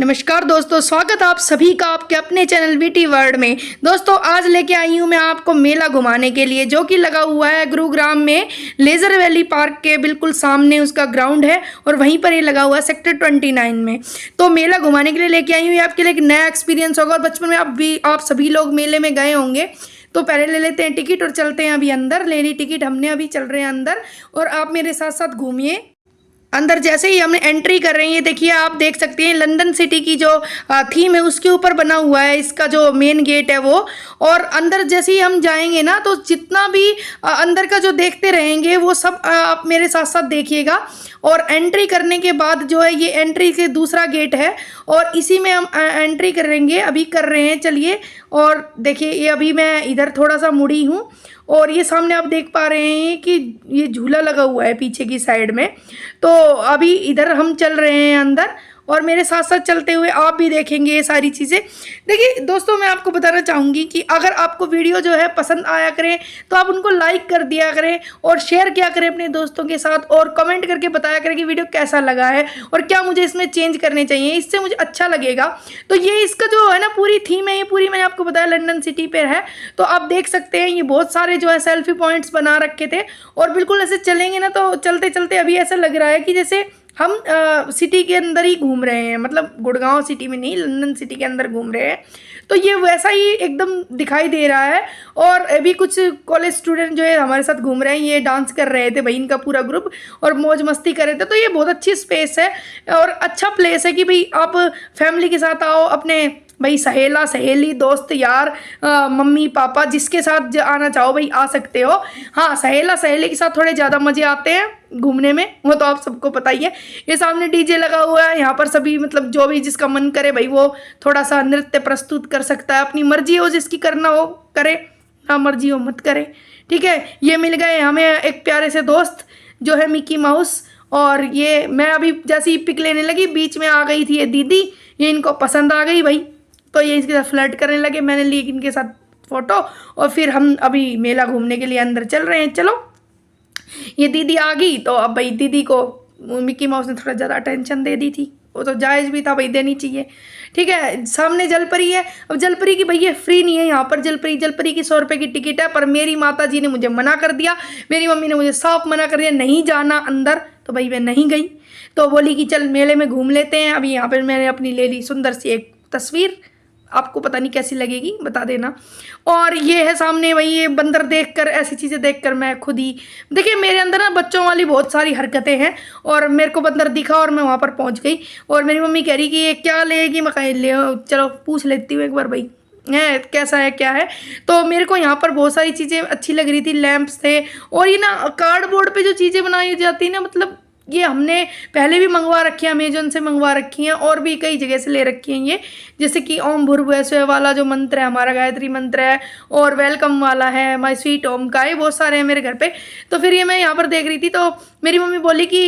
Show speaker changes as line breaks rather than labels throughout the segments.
नमस्कार दोस्तों, स्वागत है आप सभी का आपके अपने चैनल वीटी वर्ल्ड में। दोस्तों आज लेके आई हूँ मैं आपको मेला घुमाने के लिए, जो कि लगा हुआ है गुरुग्राम में लेजर वैली पार्क के बिल्कुल सामने उसका ग्राउंड है और वहीं पर ये लगा हुआ है सेक्टर 29 में। तो मेला घुमाने के लिए लेके आई हूँ। ये आपके लिए एक नया एक्सपीरियंस होगा और बचपन में आप सभी लोग मेले में गए होंगे। तो पहले ले लेते हैं टिकट और चलते हैं अभी अंदर। ले ली टिकट हमने, अभी चल रहे हैं अंदर और आप मेरे साथ साथ घूमिए। अंदर जैसे ही हमने एंट्री कर रहे हैं, ये देखिए आप देख सकते हैं लंदन सिटी की जो थीम है उसके ऊपर बना हुआ है इसका जो मेन गेट है वो। और अंदर जैसे ही हम जाएंगे ना, तो जितना भी अंदर का जो देखते रहेंगे वो सब आप मेरे साथ साथ देखिएगा। और एंट्री करने के बाद जो है, ये एंट्री के दूसरा गेट है और इसी में हम एंट्री करेंगे, अभी कर रहे हैं। चलिए और देखिए, ये अभी मैं इधर थोड़ा सा मुड़ी हूँ और ये सामने आप देख पा रहे हैं कि ये झूला लगा हुआ है पीछे की साइड में। तो अभी इधर हम चल रहे हैं अंदर और मेरे साथ साथ चलते हुए आप भी देखेंगे ये सारी चीज़ें। देखिए दोस्तों, मैं आपको बताना चाहूँगी कि अगर आपको वीडियो जो है पसंद आया करें तो आप उनको लाइक कर दिया करें और शेयर किया करें अपने दोस्तों के साथ और कमेंट करके बताया करें कि वीडियो कैसा लगा है और क्या मुझे इसमें चेंज करने चाहिए, इससे मुझे अच्छा लगेगा। तो ये इसका जो है ना पूरी थीम है, ये पूरी मैंने आपको बताया लंदन सिटी पर है। तो आप देख सकते हैं ये बहुत सारे जो है सेल्फी पॉइंट्स बना रखे थे और बिल्कुल ऐसे चलेंगे ना तो चलते चलते अभी ऐसा लग रहा है कि जैसे हम सिटी के अंदर ही घूम रहे हैं, मतलब गुड़गांव सिटी में नहीं, लंदन सिटी के अंदर घूम रहे हैं। तो ये वैसा ही एकदम दिखाई दे रहा है। और अभी कुछ कॉलेज स्टूडेंट जो है हमारे साथ घूम रहे हैं, ये डांस कर रहे थे भाई, इनका पूरा ग्रुप, और मौज मस्ती कर रहे थे। तो ये बहुत अच्छी स्पेस है और अच्छा प्लेस है कि भाई आप फैमिली के साथ आओ, अपने भाई सहेला सहेली दोस्त यार मम्मी पापा जिसके साथ आना चाहो भाई आ सकते हो। हाँ, सहेला सहेली के साथ थोड़े ज़्यादा मज़े आते हैं घूमने में, वो तो आप सबको पता ही है। ये सामने डीजे लगा हुआ है, यहाँ पर सभी मतलब जो भी जिसका मन करे भाई वो थोड़ा सा नृत्य प्रस्तुत कर सकता है। अपनी मर्जी हो, जिसकी करना हो करे, ना मर्जी हो मत करे, ठीक है। ये मिल गए हमें एक प्यारे से दोस्त जो है मिकी माउस। और ये मैं अभी जैसे ही पिक लेने लगी, बीच में आ गई थी ये दीदी, ये इनको पसंद आ गई भाई, तो ये इसके साथ फ्लर्ट करने लगे। मैंने ली इनके साथ फ़ोटो और फिर हम अभी मेला घूमने के लिए अंदर चल रहे हैं। चलो, ये दीदी आ गई तो अब भाई दीदी को मिकी माउस ने थोड़ा ज़्यादा अटेंशन दे दी थी, वो तो जायज़ भी था भाई, देनी चाहिए, ठीक है। सामने जलपरी है। अब जलपरी की भैया फ्री नहीं है यहाँ पर, जलपरी की 100 रुपये की टिकट है। पर मेरी माता जी ने मुझे मना कर दिया, मेरी मम्मी ने मुझे साफ मना कर दिया नहीं जाना अंदर, तो भाई मैं नहीं गई। तो बोली कि चल मेले में घूम लेते हैं। अभी यहाँ पर मैंने अपनी ले ली सुंदर सी एक तस्वीर, आपको पता नहीं कैसी लगेगी, बता देना। और ये है सामने वही, ये बंदर देखकर, ऐसी चीज़ें देखकर मैं खुद ही, देखिए मेरे अंदर ना बच्चों वाली बहुत सारी हरकतें हैं। और मेरे को बंदर दिखा और मैं वहाँ पर पहुँच गई और मेरी मम्मी कह रही कि ये क्या लेगी, मैं कहीं ले, चलो पूछ लेती हूँ एक बार भाई है कैसा है क्या है। तो मेरे को यहाँ पर बहुत सारी चीज़ें अच्छी लग रही थी, लैंप्स थे और ये ना कार्डबोर्ड पे जो चीज़ें बनाई जाती है ना, मतलब ये हमने पहले भी मंगवा रखी है, अमेजोन से मंगवा रखी हैं और भी कई जगह से ले रखी हैं। ये जैसे कि ओम भूर्भुवः स्वः वाला जो मंत्र है हमारा, गायत्री मंत्र है, और वेलकम वाला है, माय स्वीट ओम का, ये बहुत सारे हैं मेरे घर पे। तो फिर ये मैं यहाँ पर देख रही थी तो मेरी मम्मी बोली कि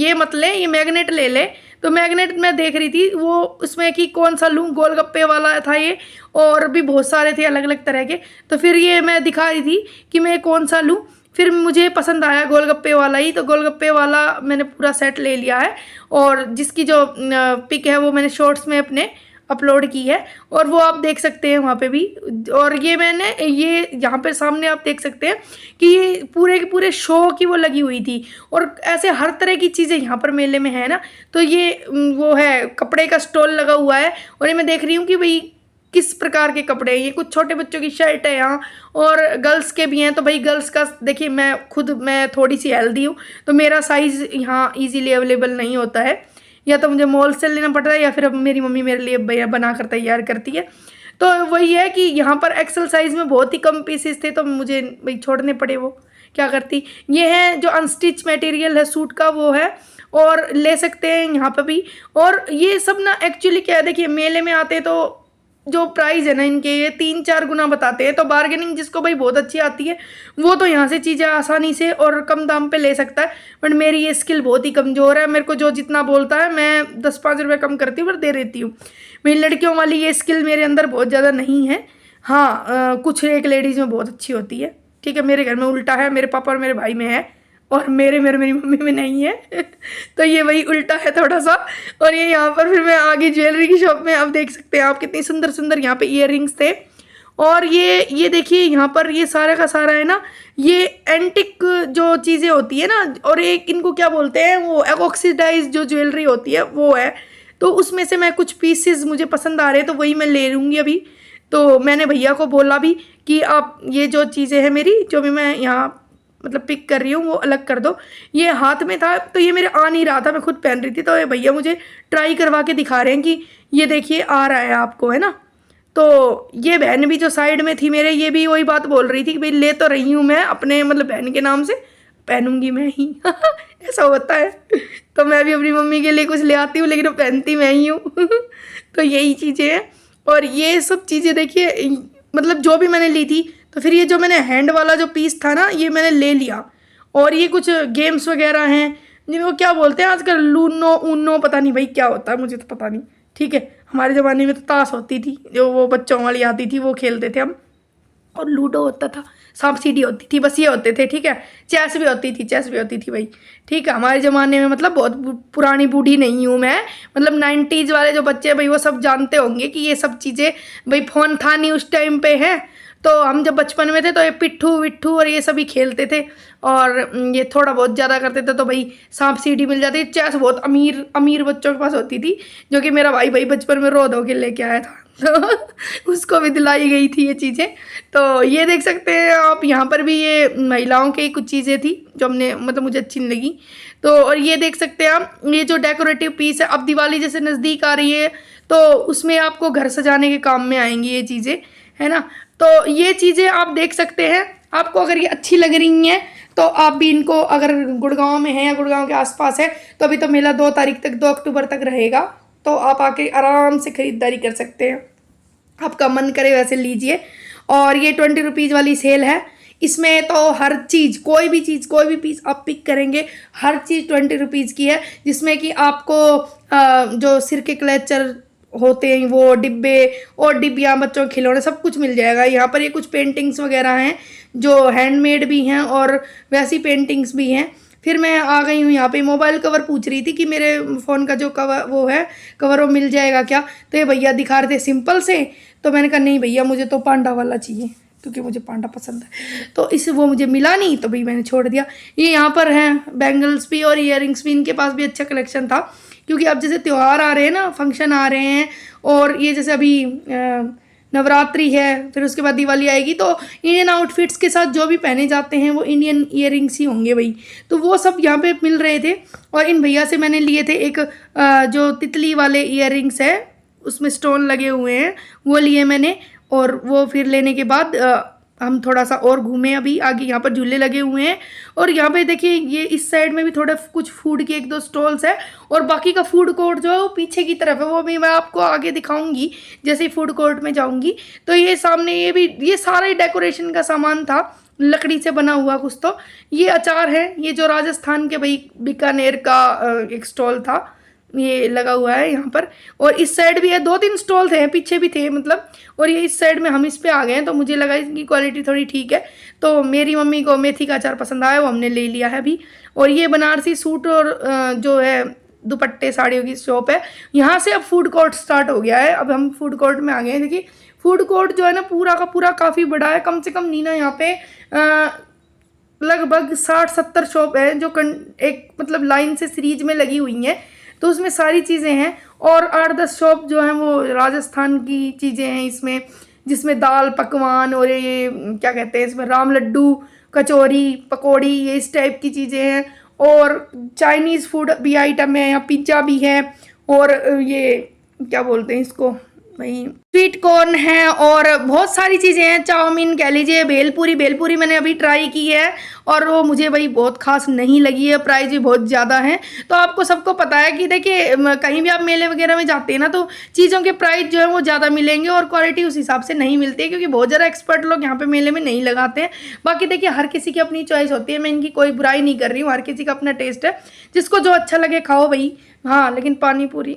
ये मत ले, ये मैग्नेट ले ले। तो मैग्नेट मैं देख रही थी वो उसमें कि कौन सा लूँ, गोलगप्पे वाला था ये, और भी बहुत सारे थे अलग अलग तरह के। तो फिर ये मैं दिखा रही थी कि मैं कौन सा लूँ, फिर मुझे पसंद आया गोलगप्पे वाला ही, तो गोलगप्पे वाला मैंने पूरा सेट ले लिया है। और जिसकी जो पिक है वो मैंने शॉर्ट्स में अपने अपलोड की है और वो आप देख सकते हैं वहाँ पे भी। और ये मैंने ये यहाँ पे सामने आप देख सकते हैं कि ये पूरे के पूरे शो की वो लगी हुई थी और ऐसे हर तरह की चीज़ें यहाँ पर मेले में है ना। तो ये वो है कपड़े का स्टॉल लगा हुआ है और ये मैं देख रही हूँ कि भाई किस प्रकार के कपड़े हैं। ये कुछ छोटे बच्चों की शर्ट है यहाँ और गर्ल्स के भी हैं। तो भाई गर्ल्स का देखिए, मैं थोड़ी सी हेल्दी हूँ तो मेरा साइज़ यहाँ इजीली अवेलेबल नहीं होता है, या तो मुझे मॉल से लेना पड़ता है या फिर अब मेरी मम्मी मेरे लिए बना कर तैयार करती है। तो वही है कि यहाँ पर एक्सेल साइज़ में बहुत ही कम पीसेस थे तो मुझे भाई छोड़ने पड़े, वो क्या करती। ये है जो अनस्टिच मटेरियल है सूट का, वो है और ले सकते हैं यहाँ पर भी। और ये सब ना एक्चुअली क्या है, देखिए मेले में आते तो जो प्राइस है ना इनके, ये 3-4 गुना बताते हैं। तो बार्गेनिंग जिसको भाई बहुत अच्छी आती है वो तो यहाँ से चीज़ें आसानी से और कम दाम पे ले सकता है। बट मेरी ये स्किल बहुत ही कमज़ोर है, मेरे को जो जितना बोलता है मैं 10-5 रुपये कम करती हूँ पर दे देती हूँ। मेरी लड़कियों वाली ये स्किल मेरे अंदर बहुत ज़्यादा नहीं है। हाँ, कुछ एक लेडीज़ में बहुत अच्छी होती है, ठीक है। मेरे घर में उल्टा है, मेरे पापा और मेरे भाई में है, और मेरे मेरे मेरी मम्मी में नहीं है। तो ये वही उल्टा है थोड़ा सा। और ये यहाँ पर फिर मैं आगे ज्वेलरी की शॉप में, अब देख सकते हैं आप कितनी सुंदर सुंदर यहाँ पे ईयररिंग्स थे। और ये देखिए यहाँ पर ये सारा का सारा है ना, ये एंटिक जो चीज़ें होती है ना, और एक इनको क्या बोलते हैं, वो ऑक्सीडाइज जो ज्वेलरी होती है वो है। तो उसमें से मैं कुछ पीसेस मुझे पसंद आ रहे हैं तो वही मैं ले लूँगी अभी। तो मैंने भैया को बोला भी कि आप ये जो चीज़ें हैं मेरी, जो भी मैं यहाँ मतलब पिक कर रही हूँ, वो अलग कर दो। ये हाथ में था तो ये मेरे आ नहीं रहा था, मैं खुद पहन रही थी, तो ये भैया मुझे ट्राई करवा के दिखा रहे हैं कि ये देखिए आ रहा है आपको, है ना। तो ये बहन भी जो साइड में थी मेरे, ये भी वही बात बोल रही थी कि भाई ले तो रही हूँ मैं अपने मतलब बहन के नाम से, पहनूंगी मैं ही। ऐसा होता है। तो मैं भी अपनी मम्मी के लिए कुछ ले आती हूँ, लेकिन वो पहनती मैं ही हूँ। तो यही चीज़ें हैं। और ये सब चीज़ें देखिए, मतलब जो भी मैंने ली थी, तो फिर ये जो मैंने हैंड वाला जो पीस था ना, ये मैंने ले लिया। और ये कुछ गेम्स वगैरह हैं जिनको क्या बोलते हैं आजकल, लूनो ऊनो, पता नहीं भाई क्या होता है, मुझे तो पता नहीं। ठीक है, हमारे ज़माने में तो ताश होती थी, जो वो बच्चों वाली आती थी, वो खेलते थे हम। और लूडो होता था, सांप सीढ़ी होती थी, बस ये होते थे। ठीक है, चेस भी होती थी, चेस भी होती थी भाई। ठीक है, हमारे ज़माने में, मतलब बहुत पुरानी बूढ़ी नहीं हूँ मैं, मतलब 90s वाले जो बच्चे हैं भाई वो सब जानते होंगे कि ये सब चीज़ें, भाई फ़ोन था नहीं उस टाइम पे है। तो हम जब बचपन में थे तो ये पिट्ठू विट्ठू और ये सभी खेलते थे। और ये थोड़ा बहुत ज़्यादा करते थे तो भाई सांप सीढ़ी मिल जाती। चेस बहुत अमीर अमीर बच्चों के पास होती थी, जो कि मेरा भाई बचपन में रो धो के लेके आया था। तो उसको भी दिलाई गई थी ये चीज़ें। तो ये देख सकते हैं आप, यहाँ पर भी ये महिलाओं की कुछ चीज़ें थी जो हमने मतलब मुझे अच्छी नहीं लगी। तो और ये देख सकते हैं आप, ये जो डेकोरेटिव पीस है, अब दिवाली जैसे नज़दीक आ रही है तो उसमें आपको घर सजाने के काम में आएंगी ये चीज़ें, है ना। तो ये चीज़ें आप देख सकते हैं, आपको अगर ये अच्छी लग रही हैं तो आप भी इनको, अगर गुड़गांव में है या गुड़गांव के आसपास है, तो अभी तो मेला 2 तारीख तक, 2 अक्टूबर तक रहेगा, तो आप आके आराम से ख़रीदारी कर सकते हैं। आपका मन करे वैसे लीजिए। और ये 20 रुपीज़ वाली सेल है, इसमें तो हर चीज़, कोई भी चीज़, कोई भी पीस आप पिक करेंगे, हर चीज़ 20 रुपीज़ की है। जिसमें कि आपको जो सिर के क्लेचर होते हैं वो डिब्बे, और डिब्बियाँ, बच्चों के खिलौने, सब कुछ मिल जाएगा यहाँ पर। ये कुछ पेंटिंग्स वगैरह हैं जो हैंडमेड भी हैं और वैसी पेंटिंग्स भी हैं। फिर मैं आ गई हूँ यहाँ पे, मोबाइल कवर पूछ रही थी कि मेरे फ़ोन का जो कवर वो है कवर, वो मिल जाएगा क्या। तो ये भैया दिखा रहे थे सिंपल से, तो मैंने कहा नहीं भैया मुझे तो पांडा वाला चाहिए, क्योंकि मुझे पांडा पसंद है। तो इस वो मुझे मिला नहीं, तो भाई मैंने छोड़ दिया। ये यहाँ पर हैं बैंगल्स भी और ईयरिंग्स भी, इनके पास भी अच्छा कलेक्शन था। क्योंकि अब जैसे त्यौहार आ रहे हैं ना, फंक्शन आ रहे हैं, और ये जैसे अभी नवरात्रि है, फिर उसके बाद दिवाली आएगी, तो इंडियन आउटफिट्स के साथ जो भी पहने जाते हैं वो इंडियन ईयरिंग्स ही होंगे भाई। तो वो सब यहाँ पे मिल रहे थे। और इन भैया से मैंने लिए थे एक जो तितली वाले ईयरिंग्स है, उसमें स्टोन लगे हुए हैं, वो लिए मैंने। और वो फिर लेने के बाद हम थोड़ा सा और घूमे, अभी आगे यहाँ पर झूले लगे हुए हैं। और यहाँ पे देखिए, ये इस साइड में भी थोड़ा कुछ फूड के 1-2 स्टॉल्स है, और बाकी का फूड कोर्ट जो है वो पीछे की तरफ है, वो भी मैं आपको आगे दिखाऊंगी जैसे ही फूड कोर्ट में जाऊंगी। तो ये सामने ये भी, ये सारा ही डेकोरेशन का सामान था, लकड़ी से बना हुआ कुछ। तो ये अचार है, ये जो राजस्थान के भाई बीकानेर का एक स्टॉल था, ये लगा हुआ है यहाँ पर। और इस साइड भी है, 2-3 स्टॉल थे, पीछे भी थे मतलब। और ये इस साइड में, हम इस पे आ गए हैं, तो मुझे लगा इसकी क्वालिटी थोड़ी ठीक है। तो मेरी मम्मी को मेथी का अचार पसंद आया, वो हमने ले लिया है अभी। और ये बनारसी सूट और जो है दुपट्टे साड़ियों की शॉप है। यहाँ से अब फूड कोर्ट स्टार्ट हो गया है, अब हम फूड कोर्ट में आ गए हैं। देखिए फूड कोर्ट जो है ना, पूरा का पूरा काफ़ी बड़ा है। कम से कम नीना यहाँ पे लगभग 60-70 शॉप है जो एक मतलब लाइन से सीरीज में लगी हुई हैं। तो उसमें सारी चीज़ें हैं। और 8-10 शॉप जो हैं वो राजस्थान की चीज़ें हैं इसमें, जिसमें दाल पकवान और ये क्या कहते हैं, इसमें राम लड्डू, कचौरी, पकौड़ी, ये इस टाइप की चीज़ें हैं। और चाइनीज़ फूड भी आइटम है, यहाँ पिज्ज़ा भी है, और ये क्या बोलते हैं इसको भाई, स्वीट कॉर्न है, और बहुत सारी चीज़ें हैं। चाउमीन कह लीजिए, भेलपूरी मैंने अभी ट्राई की है, और वो मुझे भाई बहुत खास नहीं लगी है, प्राइस भी बहुत ज़्यादा है। तो आपको सबको पता है कि देखिए, कहीं भी आप मेले वगैरह में जाते हैं ना, तो चीज़ों के प्राइस जो है वो ज़्यादा मिलेंगे और क्वालिटी उस हिसाब से नहीं मिलती है, क्योंकि बहुत ज़्यादा एक्सपर्ट लोग यहाँ पे मेले में नहीं लगाते हैं। बाकी देखिए, हर किसी की अपनी चॉइस होती है, मैं इनकी कोई बुराई नहीं कर रही हूँ, हर किसी का अपना टेस्ट है, जिसको जो अच्छा लगे खाओ भाई। हाँ, लेकिन पानी पूरी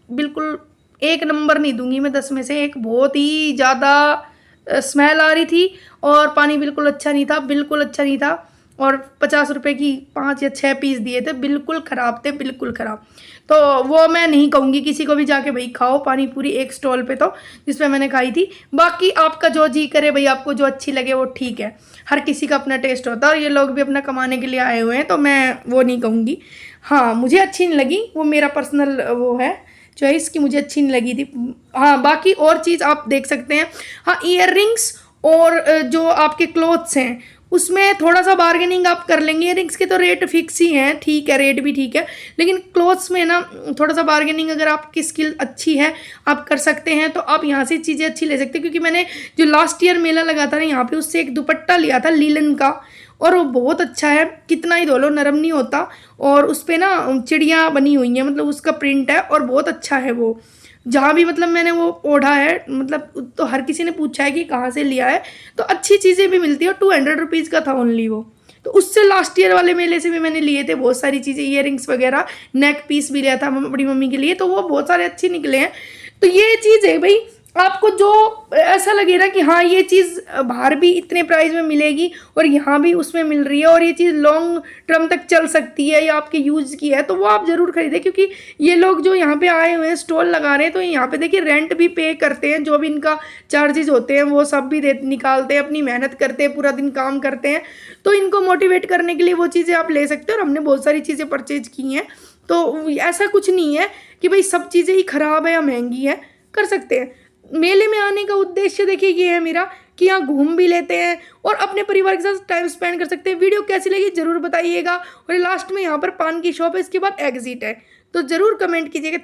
बिल्कुल 1 नंबर नहीं दूंगी मैं 10 में से। एक बहुत ही ज़्यादा स्मेल आ रही थी, और पानी बिल्कुल अच्छा नहीं था, बिल्कुल अच्छा नहीं था। और 50 रुपये की 5 या 6 पीस दिए थे, बिल्कुल ख़राब थे, बिल्कुल ख़राब। तो वो मैं नहीं कहूँगी किसी को भी जाके भाई खाओ पानी पूरी एक स्टॉल पे, तो जिस पे मैंने खाई थी। बाकी आपका जो जी करे भाई, आपको जो अच्छी लगे वो ठीक है, हर किसी का अपना टेस्ट होता है और ये लोग भी अपना कमाने के लिए आए हुए हैं, तो मैं वो नहीं कहूँगी। हाँ, मुझे अच्छी नहीं लगी, वो मेरा पर्सनल वो है चॉइस कि मुझे अच्छी नहीं लगी थी। हाँ, बाकी और चीज़ आप देख सकते हैं। हाँ, ईयर रिंग्स और जो आपके क्लोथ्स हैं उसमें थोड़ा सा बार्गेनिंग आप कर लेंगे। ईयरिंग्स के तो रेट फिक्स ही हैं, ठीक है, रेट भी ठीक है, लेकिन क्लोथ्स में ना थोड़ा सा बार्गेनिंग अगर आपकी स्किल अच्छी है, आप कर सकते हैं, तो आप यहाँ से चीज़ें अच्छी ले सकते हैं। क्योंकि मैंने जो लास्ट ईयर मेला लगा था ना यहाँ पे, उससे एक दुपट्टा लिया था लीलन का, और वो बहुत अच्छा है, कितना ही धो लो नरम नहीं होता, और उस पर ना चिड़िया बनी हुई हैं, मतलब उसका प्रिंट है और बहुत अच्छा है वो। जहाँ भी मतलब मैंने वो ओढ़ा है, मतलब तो हर किसी ने पूछा है कि कहाँ से लिया है, तो अच्छी चीज़ें भी मिलती है। और 200 रुपीज़ का था ओनली वो। तो उससे लास्ट ईयर वाले मेले से भी मैंने लिए थे बहुत सारी चीज़ें, ईयरिंग्स वगैरह, नेक पीस भी लिया था बड़ी मम्मी के लिए, तो वो बहुत सारे अच्छे निकले हैं। तो ये चीज़ है भाई, आपको जो ऐसा लगे ना कि हाँ ये चीज़ बाहर भी इतने प्राइस में मिलेगी और यहाँ भी उसमें मिल रही है और ये चीज़ लॉन्ग टर्म तक चल सकती है या आपके यूज़ की है, तो वो आप ज़रूर खरीदें। क्योंकि ये लोग जो यहाँ पे आए हुए हैं स्टॉल लगा रहे हैं, तो यहाँ पे देखिए रेंट भी पे करते हैं, जो भी इनका चार्जेस होते हैं वो सब भी निकालते हैं, अपनी मेहनत करते हैं, पूरा दिन काम करते हैं। तो इनको मोटिवेट करने के लिए वो चीज़ें आप ले सकते हो, और हमने बहुत सारी चीज़ें परचेज की हैं। तो ऐसा कुछ नहीं है कि भाई सब चीज़ें ही ख़राब है या महंगी है, कर सकते हैं। मेले में आने का उद्देश्य देखिए ये है मेरा कि यहाँ घूम भी लेते हैं और अपने परिवार के साथ टाइम स्पेंड कर सकते हैं। वीडियो कैसी लगी ज़रूर बताइएगा। और लास्ट में यहाँ पर पान की शॉप है, इसके बाद एग्जिट है, तो ज़रूर कमेंट कीजिएगा।